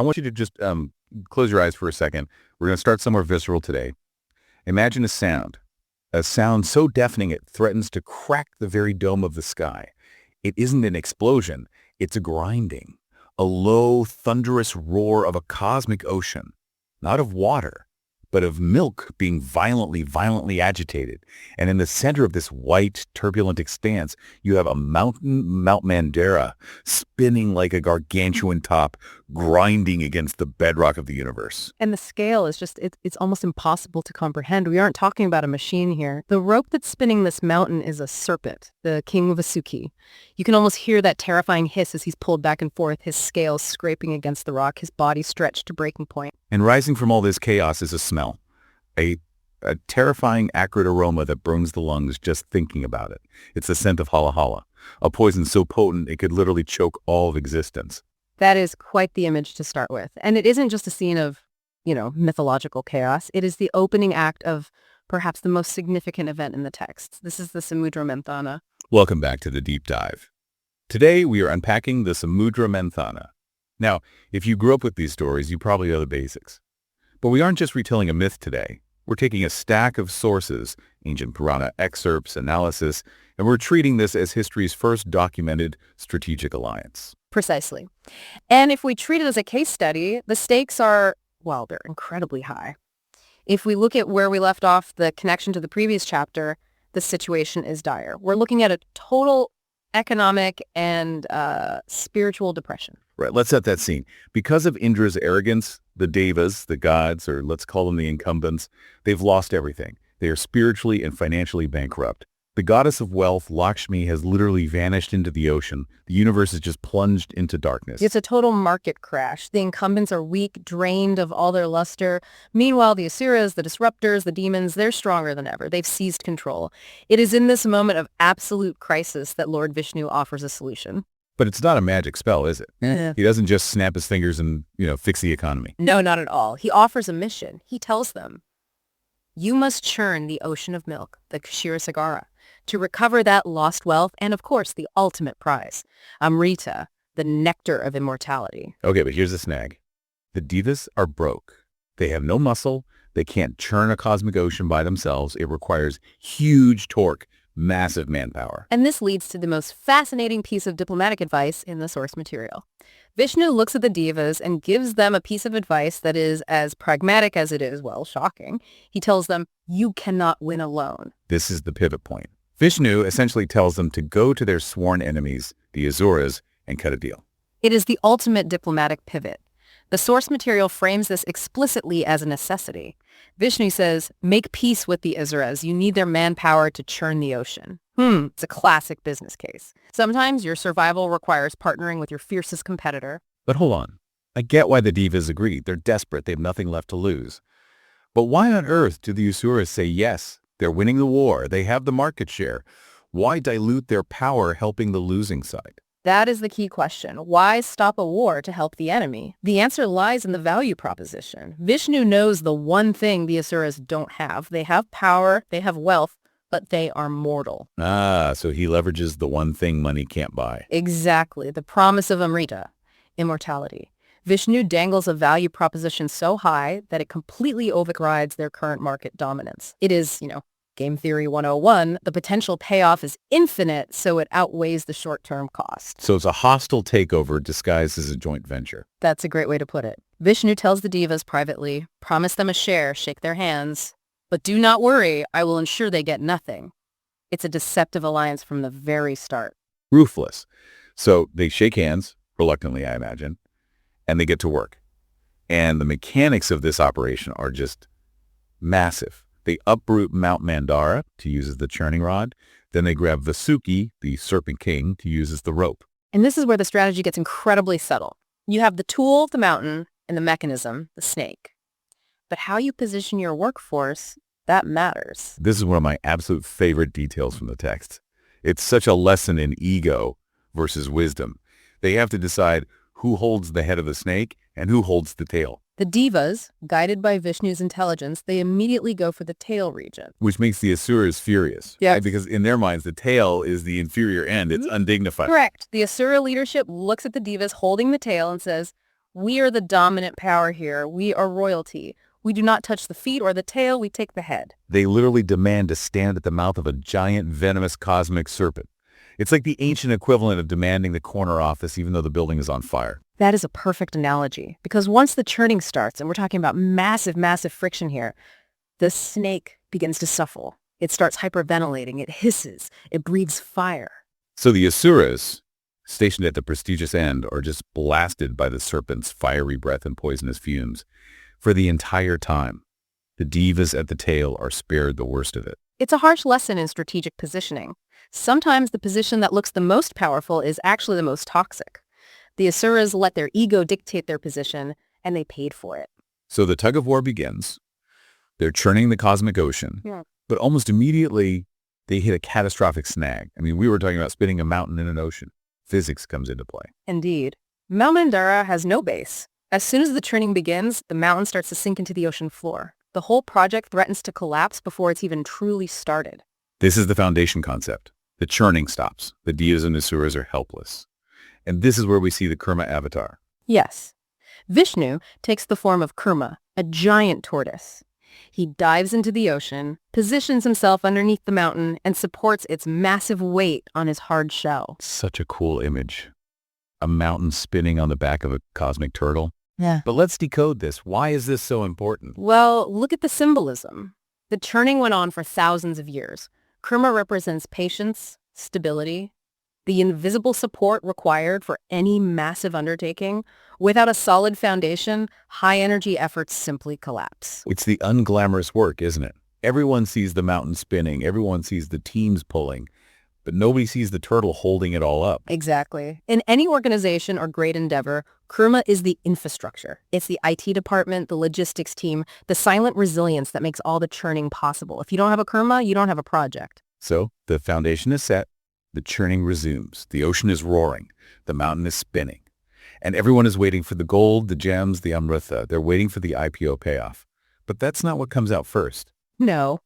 I want you to just close your eyes for a second. We're going to start somewhere visceral today. Imagine a sound so deafening it threatens to crack the very dome of the sky. It isn't an explosion, it's a grinding, a low, thunderous roar of a cosmic ocean, not of water, but of milk being violently agitated. And in the center of this white, turbulent expanse, you have a mountain, Mount Mandara, spinning like a gargantuan top, grinding against the bedrock of the universe. And the scale is just, it's almost impossible to comprehend. We aren't talking about a machine here. The rope that's spinning this mountain is a serpent, the king Vasuki. You can almost hear that terrifying hiss as he's pulled back and forth, his scales scraping against the rock, his body stretched to breaking point. And rising from all this chaos is a smell, a terrifying acrid aroma that burns the lungs just thinking about it. It's the scent of Halahala, a poison so potent it could literally choke all of existence. That is quite the image to start with. And it isn't just a scene of, mythological chaos. It is the opening act of perhaps the most significant event in the text. This is the Samudra Manthana. Welcome back to the Deep Dive. Today we are unpacking the Samudra Manthana. Now, if you grew up with these stories, you probably know the basics. But we aren't just retelling a myth today. We're taking a stack of sources, ancient Purana excerpts, analysis, and we're treating this as history's first documented strategic alliance. Precisely. And if we treat it as a case study, the stakes are, they're incredibly high. If we look at where we left off, the connection to the previous chapter, the situation is dire. We're looking at a total economic and spiritual depression. Right, let's set that scene. Because of Indra's arrogance, the Devas, the gods, or let's call them the incumbents, they've lost everything. They are spiritually and financially bankrupt. The goddess of wealth, Lakshmi, has literally vanished into the ocean. The universe is just plunged into darkness. It's a total market crash. The incumbents are weak, drained of all their luster. Meanwhile, the Asuras, the disruptors, the demons, they're stronger than ever. They've seized control. It is in this moment of absolute crisis that Lord Vishnu offers a solution. But it's not a magic spell, is it? He doesn't just snap his fingers and, fix the economy. No, not at all. He offers a mission. He tells them, you must churn the ocean of milk, the Kshirasagara, to recover that lost wealth and, of course, the ultimate prize, Amrita, the nectar of immortality. Okay, but here's the snag. The Devas are broke. They have no muscle. They can't churn a cosmic ocean by themselves. It requires huge torque, massive manpower. And this leads to the most fascinating piece of diplomatic advice in the source material. Vishnu looks at the Devas and gives them a piece of advice that is as pragmatic as it is, shocking. He tells them, you cannot win alone. This is the pivot point. Vishnu essentially tells them to go to their sworn enemies, the Asuras, and cut a deal. It is the ultimate diplomatic pivot. The source material frames this explicitly as a necessity. Vishnu says, make peace with the Asuras. You need their manpower to churn the ocean. It's a classic business case. Sometimes your survival requires partnering with your fiercest competitor. But hold on. I get why the Devas agree. They're desperate. They have nothing left to lose. But why on earth do the Asuras say yes? They're winning the war. They have the market share. Why dilute their power helping the losing side? That is the key question. Why stop a war to help the enemy? The answer lies in the value proposition. Vishnu knows the one thing the Asuras don't have. They have power, they have wealth, but they are mortal. So he leverages the one thing money can't buy. Exactly. The promise of Amrita, immortality. Vishnu dangles a value proposition so high that it completely overrides their current market dominance. It is, Game Theory 101, the potential payoff is infinite, so it outweighs the short-term cost. So it's a hostile takeover disguised as a joint venture. That's a great way to put it. Vishnu tells the Devas privately, promise them a share, shake their hands, but do not worry, I will ensure they get nothing. It's a deceptive alliance from the very start. Ruthless. So they shake hands, reluctantly I imagine, and they get to work. And the mechanics of this operation are just massive. They uproot Mount Mandara to use as the churning rod. Then they grab Vasuki, the serpent king, to use as the rope. And this is where the strategy gets incredibly subtle. You have the tool, the mountain, and the mechanism, the snake. But how you position your workforce, that matters. This is one of my absolute favorite details from the text. It's such a lesson in ego versus wisdom. They have to decide who holds the head of the snake and who holds the tail. The Devas, guided by Vishnu's intelligence, they immediately go for the tail region. Which makes the Asuras furious. Yeah. Right? Because in their minds, the tail is the inferior end. It's undignified. Correct. The Asura leadership looks at the Devas holding the tail and says, We are the dominant power here. We are royalty. We do not touch the feet or the tail. We take the head. They literally demand to stand at the mouth of a giant venomous cosmic serpent. It's like the ancient equivalent of demanding the corner office even though the building is on fire. That is a perfect analogy, because once the churning starts, and we're talking about massive, massive friction here, the snake begins to suffoce. It starts hyperventilating. It hisses. It breathes fire. So the Asuras, stationed at the prestigious end, are just blasted by the serpent's fiery breath and poisonous fumes for the entire time. The Devas at the tail are spared the worst of it. It's a harsh lesson in strategic positioning. Sometimes the position that looks the most powerful is actually the most toxic. The Asuras let their ego dictate their position, and they paid for it. So the tug of war begins. They're churning the cosmic ocean, but almost immediately they hit a catastrophic snag. I mean, we were talking about spinning a mountain in an ocean. Physics comes into play. Indeed. Mount Mandara has no base. As soon as the churning begins, the mountain starts to sink into the ocean floor. The whole project threatens to collapse before it's even truly started. This is the foundation concept. The churning stops. The Devas and Asuras are helpless. And this is where we see the Kurma Avatar. Yes. Vishnu takes the form of Kurma, a giant tortoise. He dives into the ocean, positions himself underneath the mountain, and supports its massive weight on his hard shell. Such a cool image. A mountain spinning on the back of a cosmic turtle. Yeah. But let's decode this. Why is this so important? Well, look at the symbolism. The churning went on for thousands of years. Kurma represents patience, stability, the invisible support required for any massive undertaking. Without a solid foundation, high-energy efforts simply collapse. It's the unglamorous work, isn't it? Everyone sees the mountain spinning. Everyone sees the teams pulling. But nobody sees the turtle holding it all up. Exactly. In any organization or great endeavor, Kurma is the infrastructure. It's the IT department, the logistics team, the silent resilience that makes all the churning possible. If you don't have a Kurma, you don't have a project. So the foundation is set. The churning resumes. The ocean is roaring. The mountain is spinning. And everyone is waiting for the gold, the gems, the amrita. They're waiting for the IPO payoff. But that's not what comes out first. No.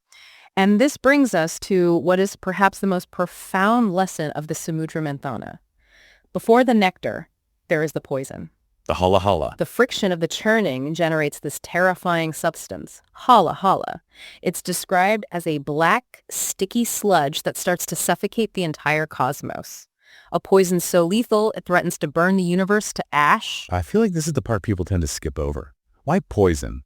And this brings us to what is perhaps the most profound lesson of the Samudra Manthana. Before the nectar, there is the poison. The Halahala. The friction of the churning generates this terrifying substance, Halahala. It's described as a black, sticky sludge that starts to suffocate the entire cosmos. A poison so lethal, it threatens to burn the universe to ash. I feel like this is the part people tend to skip over. Why poison?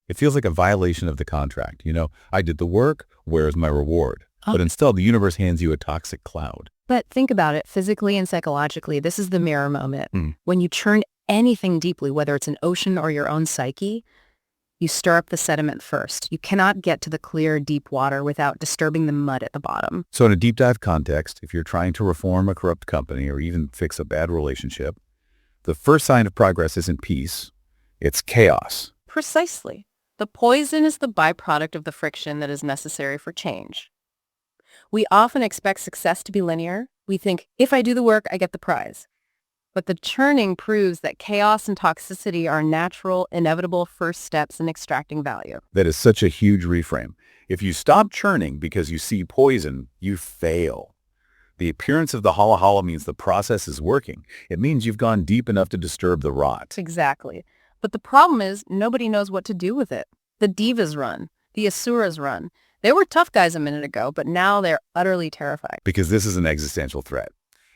It feels like a violation of the contract. You know, I did the work, where's my reward? But instead, the universe hands you a toxic cloud. But think about it, physically and psychologically, this is the mirror moment. When you churn anything deeply, whether it's an ocean or your own psyche, you stir up the sediment first. You cannot get to the clear, deep water without disturbing the mud at the bottom. So in a deep dive context, if you're trying to reform a corrupt company or even fix a bad relationship, the first sign of progress isn't peace, it's chaos. Precisely. The poison is the byproduct of the friction that is necessary for change. We often expect success to be linear. We think, if I do the work, I get the prize. But the churning proves that chaos and toxicity are natural, inevitable first steps in extracting value. That is such a huge reframe. If you stop churning because you see poison, you fail. The appearance of the Halahala means the process is working. It means you've gone deep enough to disturb the rot. Exactly. But the problem is nobody knows what to do with it. The Devas run. The Asuras run. They were tough guys a minute ago, but now they're utterly terrified. Because this is an existential threat.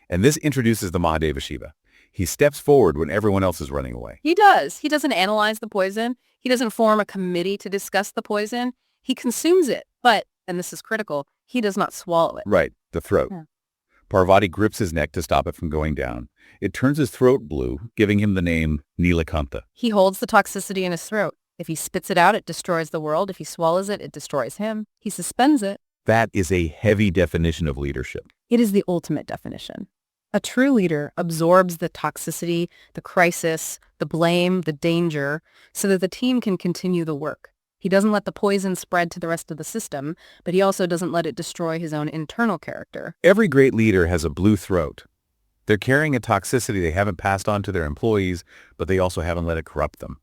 And this introduces the Mahadeva Shiva. He steps forward when everyone else is running away. He does. He doesn't analyze the poison. He doesn't form a committee to discuss the poison. He consumes it. But, and this is critical, he does not swallow it. Right, the throat. Yeah. Parvati grips his neck to stop it from going down. It turns his throat blue, giving him the name Nilakantha. He holds the toxicity in his throat. If he spits it out, it destroys the world. If he swallows it, it destroys him. He suspends it. That is a heavy definition of leadership. It is the ultimate definition. A true leader absorbs the toxicity, the crisis, the blame, the danger, so that the team can continue the work. He doesn't let the poison spread to the rest of the system, but he also doesn't let it destroy his own internal character. Every great leader has a blue throat. They're carrying a toxicity they haven't passed on to their employees, but they also haven't let it corrupt them.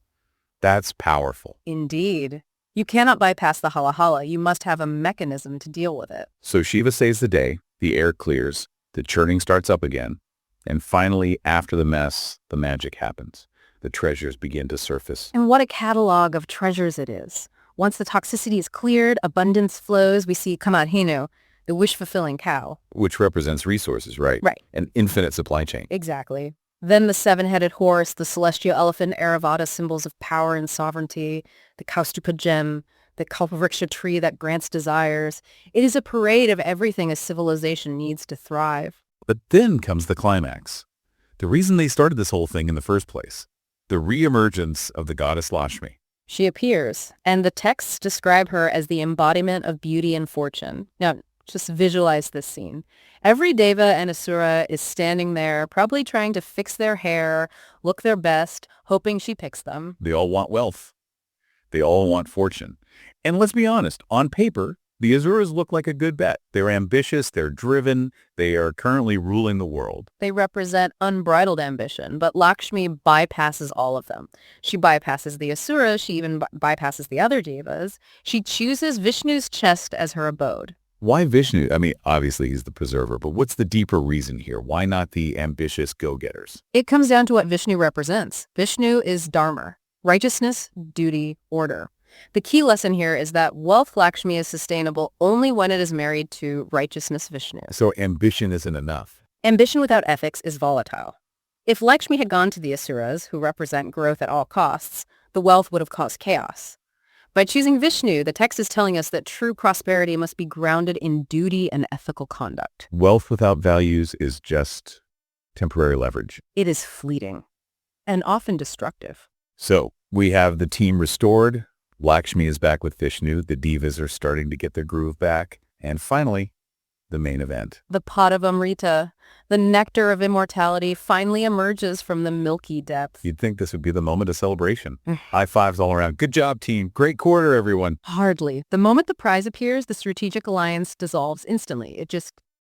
That's powerful. Indeed. You cannot bypass the Halahala. You must have a mechanism to deal with it. So Shiva saves the day, the air clears, the churning starts up again, and finally, after the mess, the magic happens. the treasures begin to surface. And what a catalog of treasures it is. Once the toxicity is cleared, abundance flows. We see Kamadhenu, the wish-fulfilling cow. Which represents resources, right? Right. An infinite supply chain. Exactly. Then the seven-headed horse, the celestial elephant, Airavata, symbols of power and sovereignty, the Kaustupa gem, the Kalpavriksha tree that grants desires. It is a parade of everything a civilization needs to thrive. But then comes the climax. The reason they started this whole thing in the first place. The reemergence of the goddess Lakshmi. She appears, and the texts describe her as the embodiment of beauty and fortune. Now, just visualize this scene. Every Deva and Asura is standing there, probably trying to fix their hair, look their best, hoping she picks them. They all want wealth. They all want fortune. And let's be honest, on paper, the Asuras look like a good bet. They're ambitious, they're driven, they are currently ruling the world. They represent unbridled ambition, but Lakshmi bypasses all of them. She bypasses the Asuras, she even bypasses the other Devas. She chooses Vishnu's chest as her abode. Why Vishnu? I mean, obviously he's the preserver, but what's the deeper reason here? Why not the ambitious go-getters? It comes down to what Vishnu represents. Vishnu is Dharma, righteousness, duty, order. The key lesson here is that wealth Lakshmi is sustainable only when it is married to righteousness Vishnu. So ambition isn't enough. Ambition without ethics is volatile. If Lakshmi had gone to the Asuras, who represent growth at all costs, the wealth would have caused chaos. By choosing Vishnu, the text is telling us that true prosperity must be grounded in duty and ethical conduct. Wealth without values is just temporary leverage. It is fleeting and often destructive. So we have the team restored. Lakshmi is back with Vishnu. The Devas are starting to get their groove back. And finally, the main event. The pot of Amrita, the nectar of immortality, finally emerges from the milky depth. You'd think this would be the moment of celebration. High fives all around. Good job, team. Great quarter, everyone. Hardly. The moment the prize appears, the strategic alliance dissolves instantly.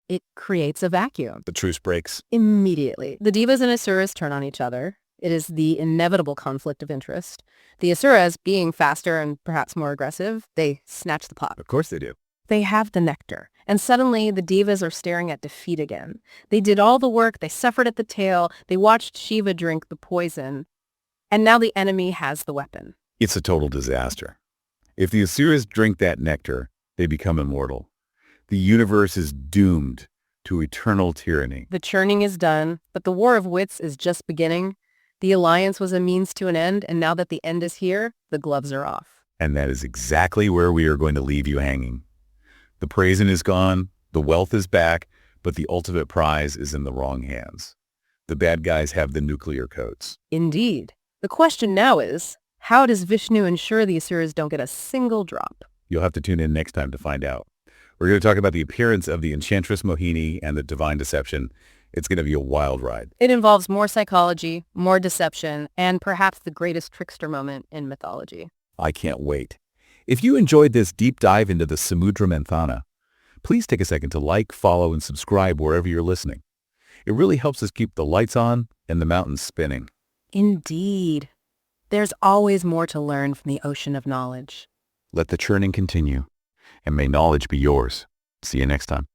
It creates a vacuum. The truce breaks. Immediately. The Devas and Asuras turn on each other. It is the inevitable conflict of interest. The Asuras, being faster and perhaps more aggressive, they snatch the pot. Of course they do. They have the nectar. And suddenly, the Devas are staring at defeat again. They did all the work. They suffered at the tail. They watched Shiva drink the poison. And now the enemy has the weapon. It's a total disaster. If the Asuras drink that nectar, they become immortal. The universe is doomed to eternal tyranny. The churning is done, but the war of wits is just beginning. The alliance was a means to an end, and now that the end is here, the gloves are off. And that is exactly where we are going to leave you hanging. The praison is gone, the wealth is back, but the ultimate prize is in the wrong hands. The bad guys have the nuclear codes. Indeed. The question now is, how does Vishnu ensure the Asuras don't get a single drop? You'll have to tune in next time to find out. We're going to talk about the appearance of the Enchantress Mohini and the divine deception. It's going to be a wild ride. It involves more psychology, more deception, and perhaps the greatest trickster moment in mythology. I can't wait. If you enjoyed this deep dive into the Samudra Manthana, please take a second to like, follow, and subscribe wherever you're listening. It really helps us keep the lights on and the mountains spinning. Indeed. There's always more to learn from the ocean of knowledge. Let the churning continue, and may knowledge be yours. See you next time.